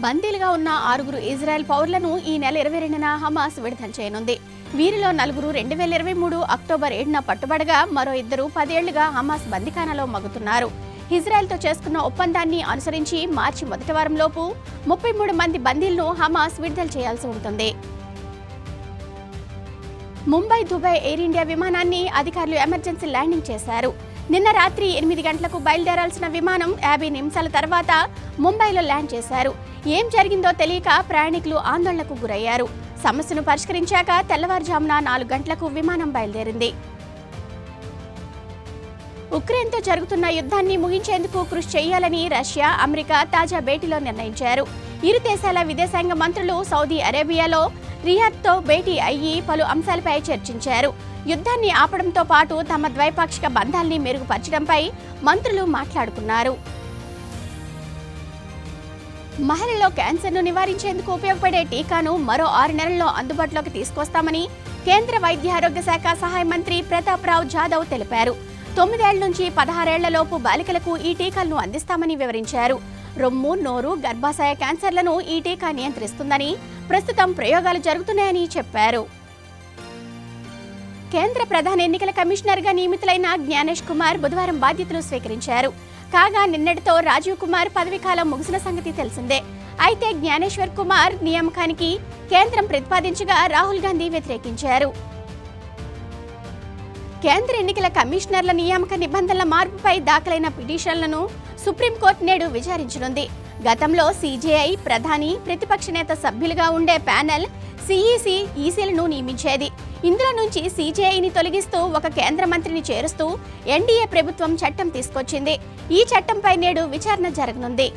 బందీలుగా ఉన్న 6 ఇజ్రాయెల్ పౌరులను ఈ నెల 22న హమాస్ విడుదల చేయనుంది. వీరిలో 4 2023 అక్టోబర్ 7న పట్టుబడగా మరో 2 10 ఏళ్లుగా హమాస్ బందీఖానాలో మగ్గుతున్నారు. ఇజ్రాయెల్తో చేసుకున్న ఒప్పందాన్ని అనుసరించి మార్చి మొదటి వారంలోపు 33 మంది బందీలను హమాస్ విడుదల చేయాల్సి ఉంటుంది. ముంబై దుబాయ్ ఎయిర్ ఇండియా విమానాన్ని అధికారులు ఎమర్జెన్సీ ల్యాండింగ్ చేశారు. నిన్న రాత్రి 8 గంటలకు బయలుదేరాల్సిన విమానం 50 నిమిషాల తర్వాత ముంబైలో ల్యాండ్ చేశారు. ఏం జరిగిందో తెలియక ప్రయాణికులు ఆందోళనకు గురయ్యారు. సమస్యను పరిష్కరించాక తెల్లవారుజామున 4 గంటలకు విమానం బయలుదేరింది. ఉక్రెయిన్తో జరుగుతున్న యుద్ధాన్ని ముగించేందుకు కృషి చేయాలని రష్యా, అమెరికా తాజా భేటీలో నిర్ణయించారు. ఇరు దేశాల విదేశాంగ మంత్రులు సౌదీ అరేబియాలో రియాద్తో భేటీ అయ్యి పలు అంశాలపై చర్చించారు. యుద్ధాన్ని ఆపడంతో పాటు తమ ద్వైపాక్షిక బంధాల్ని మెరుగుపరచడంపై మంత్రులు మాట్లాడుకున్నారు. మహిళల్లో క్యాన్సర్ను నివారించేందుకు ఉపయోగపడే టీకాను మరో 6 నెలల్లో అందుబాటులోకి తీసుకొస్తామని కేంద్ర వైద్య ఆరోగ్య శాఖ సహాయ మంత్రి ప్రతాప్ రావ్ జాదవ్ తెలిపారు. 9 ఏళ్ల నుంచి 16 ఏళ్లలోపు బాలికలకు ఈ టీకాలను అందిస్తామని వివరించారు. రొమ్ము, నోరు, గర్భాశయ క్యాన్సర్లను ఈ టీకా నియంత్రిస్తుందని, ప్రస్తుతం ప్రయోగాలు జరుగుతున్నాయని చెప్పారు. కేంద్ర ప్రధాన ఎన్నికల కమిషనర్గా నియమితులైన జ్ఞానేష్ కుమార్ బుధవారం బాధ్యతలు స్వీకరించారు. కాగా నిన్నటితో రాజీవ్ కుమార్ పదవీకాలం ముగిసిన సంగతి తెలిసిందే. అయితే జ్ఞానేశ్వర్ కుమార్ నియామకానికి కేంద్రం ప్రతిపాదించగా రాహుల్ గాంధీ వ్యతిరేకించారు. కేంద్ర ఎన్నికల కమిషనర్ల నియామక నిబంధనల మార్పుపై దాఖలైన పిటిషన్లను సుప్రీంకోర్టు నేడు విచారించనుంది. గతంలో సీజేఐ ప్రధాని, ప్రతిపక్ష నేత సభ్యులుగా ఉండే ప్యానెల్ సిఈసి, ఈసీలను నియమించేది. ఇందులో నుంచి సీజేఐని తొలగిస్తూ ఒక కేంద్ర మంత్రిని చేరుస్తూ ఎన్డీఏ ప్రభుత్వం చట్టం తీసుకొచ్చింది. ఈ చట్టంపై నేడు విచారణ జరగనుంది.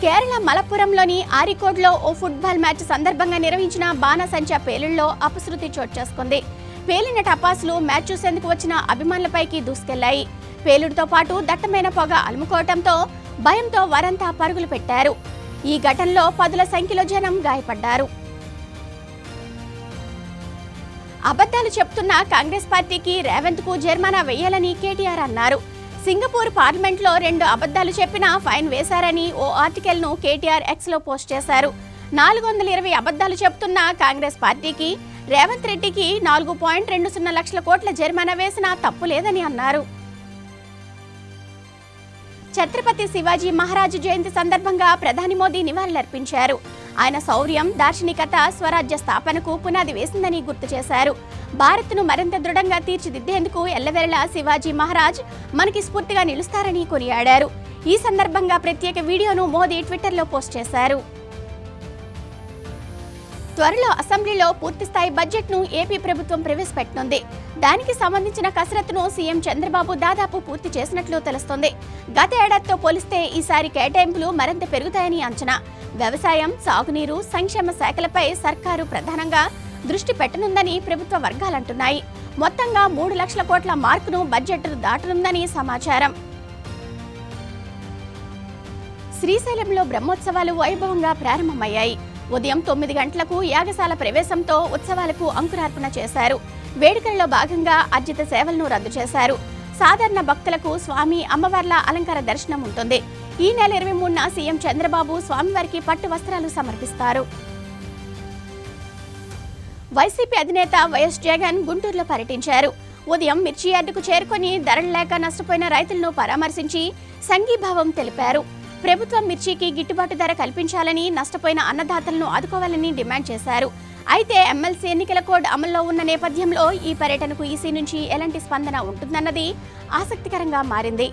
కేరళ మలప్పురంలోని ఆరికోడ్లో ఓ ఫుట్బాల్ మ్యాచ్ సందర్భంగా నిర్వహించిన బాణసంచా పేలుళ్లో అపశృతి చోటు చేసుకుంది. పేలిన టపాసులు మ్యాచ్ చూసేందుకు వచ్చిన అభిమానులపైకి దూసుకెళ్లాయి. పేలుడుతో పాటు దట్టమైన పొగ అలుముకోవడంతో భయంతో వారంతా పరుగులు పెట్టారు. ఈ ఘటనలో పదుల సంఖ్యలో జనం గాయపడ్డారు. అబద్ధాలు చెప్తున్న కాంగ్రెస్ పార్టీకి రేవంత్ కు జరిమానా వేయాలని కేటీఆర్ అన్నారు. సింగపూర్ పార్లమెంట్లో 2 అబద్ధాలు చెప్పినా ఫైన్ వేశారని ఓ ఆర్టికల్ ను కేటీఆర్ ఎక్స్ లో పోస్ట్ చేశారు. 420 అబద్ధాలు చెప్తున్న కాంగ్రెస్ పార్టీకి రేవంత్ రెడ్డికి 4.20 లక్షల కోట్ల జరిమానా వేసినా తప్పు లేదని అన్నారు. ఛత్రపతి శివాజీ మహారాజ్ జయంతి సందర్భంగా ప్రధాని మోదీ నివాళులర్పించారు. ఆయన శౌర్యం, దార్శనికత స్వరాజ్య స్థాపనకు పునాది వేసిందని గుర్తు చేశారు. భారత్ను మరింత దృఢంగా తీర్చిదిద్దేందుకు ఎల్లవేళలా శివాజీ మహారాజ్ మనకి స్ఫూర్తిగా నిలుస్తారని కొనియాడారు. ఈ సందర్భంగా ప్రత్యేక వీడియోను మోదీ ట్విట్టర్లో పోస్ట్ చేశారు. త్వరలో అసెంబ్లీలో పూర్తిస్థాయి బడ్జెట్ను ఏపీ ప్రభుత్వం ప్రవేశపెట్టనుంది. దానికి సంబంధించిన కసరత్తును సీఎం చంద్రబాబు దాదాపు పూర్తి చేసినట్లు తెలుస్తోంది. గత ఏడాదితో పోలిస్తే ఈసారి కేటాయింపులు మరింత పెరుగుతాయని అంచనా. వ్యవసాయం, సాగునీరు, సంక్షేమ శాఖలపై సర్కారు ప్రధానంగా దృష్టి పెట్టనుందని ప్రభుత్వ వర్గాలంటున్నాయి. మొత్తంగా 3 లక్షల కోట్ల మార్కును బడ్జెట్ దాటనుందని సమాచారం. శ్రీశైలంలో బ్రహ్మోత్సవాలు వైభవంగా ప్రారంభమయ్యాయి. ఉదయం 9 గంటలకు యాగశాల ప్రవేశంతో ఉత్సవాలకు అంకురార్పణ చేశారు. వేడుకల్లో భాగంగా అర్జిత సేవలను రద్దు చేశారు. సాధారణ భక్తులకు స్వామి, అమ్మవార్ల అలంకార దర్శనం ఉంటుంది. ఈ నెల 23న సీఎం చంద్రబాబు స్వామివారికి పట్టు వస్త్రాలు సమర్పిస్తారు. వైసీపీ అధినేత వైఎస్ జగన్ గుంటూరులో పర్యటించారు. ఉదయం మిర్చి యార్డుకు చేరుకొని ధరలు లేక నష్టపోయిన రైతులను పరామర్శించి సంఘీభావం తెలిపారు. ప్రభుత్వం మిర్చికి గిట్టుబాటు ధర కల్పించాలని, నష్టపోయిన అన్నదాతలను ఆదుకోవాలని డిమాండ్ చేశారు. అయితే ఎమ్మెల్సీ ఎన్నికల కోడ్ అమల్లో ఉన్న నేపథ్యంలో ఈ పర్యటనకు ఈసీ నుంచి ఎలాంటి స్పందన ఉంటుందన్నది ఆసక్తికరంగా మారింది.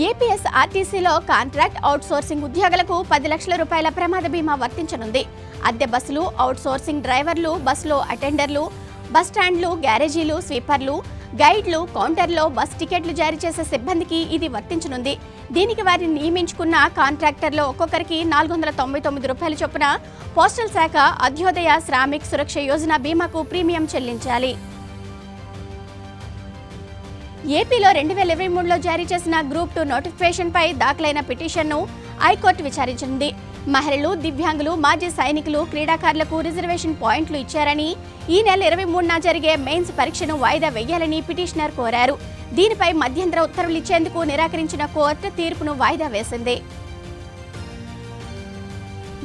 ఏపీఎస్ ఆర్టీసీలో కాంట్రాక్ట్ అవుట్సోర్సింగ్ ఉద్యోగులకు 10 లక్షల రూపాయల ప్రమాద బీమా వర్తించనుంది. అద్దె బస్సులు, అవుట్సోర్సింగ్ డ్రైవర్లు, బస్సులో అటెండర్లు, బస్ స్టాండ్లు, గ్యారేజీలు, స్వీపర్లు, గైడ్లు, కౌంటర్లో బస్ టికెట్లు జారీ చేసే సిబ్బందికి ఇది వర్తించనుంది. దీనికి వారిని నియమించుకున్న కాంట్రాక్టర్లో ఒక్కొక్కరికి 499 రూపాయల చొప్పున పోస్టల్ శాఖ అధ్యోదయ శ్రామిక్ సురక్ష యోజన బీమాకు ప్రీమియం చెల్లించాలి. ఏపీలో 2023లో జారీ చేసిన గ్రూప్ 2 నోటిఫికేషన్పై దాఖలైన పిటిషన్ను హైకోర్టు విచారించనుంది. మహిళలు, దివ్యాంగులు, మాజీ సైనికులు, క్రీడాకారులకు రిజర్వేషన్ పాయింట్లు ఇచ్చారని ఈ నెల 23న జరిగే మెయిన్స్ పరీక్షను వాయిదా వేయాలని పిటిషనర్ కోరారు. దీనిపై మధ్యంతర ఉత్తర్వులు ఇచ్చేందుకు నిరాకరించిన కోర్టు తీర్పును వాయిదా వేసింది.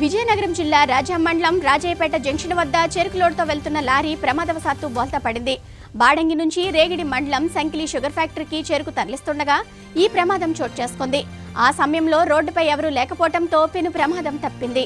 విజయనగరం జిల్లా రాజాం మండలం రాజయ్యపేట జంక్షన్ వద్ద చెరుకు లోడ్తో వెళ్తున్న లారీ ప్రమాదవశాత్తు బోల్తా పడింది. బాడంగి నుంచి రేగిడి మండలం సంకిలి షుగర్ ఫ్యాక్టరీకి చెరుకు తరలిస్తుండగా ఈ ప్రమాదం చోటు చేసుకుంది. ఆ సమయంలో రోడ్డుపై ఎవరూ లేకపోవడంతో పెను ప్రమాదం తప్పింది.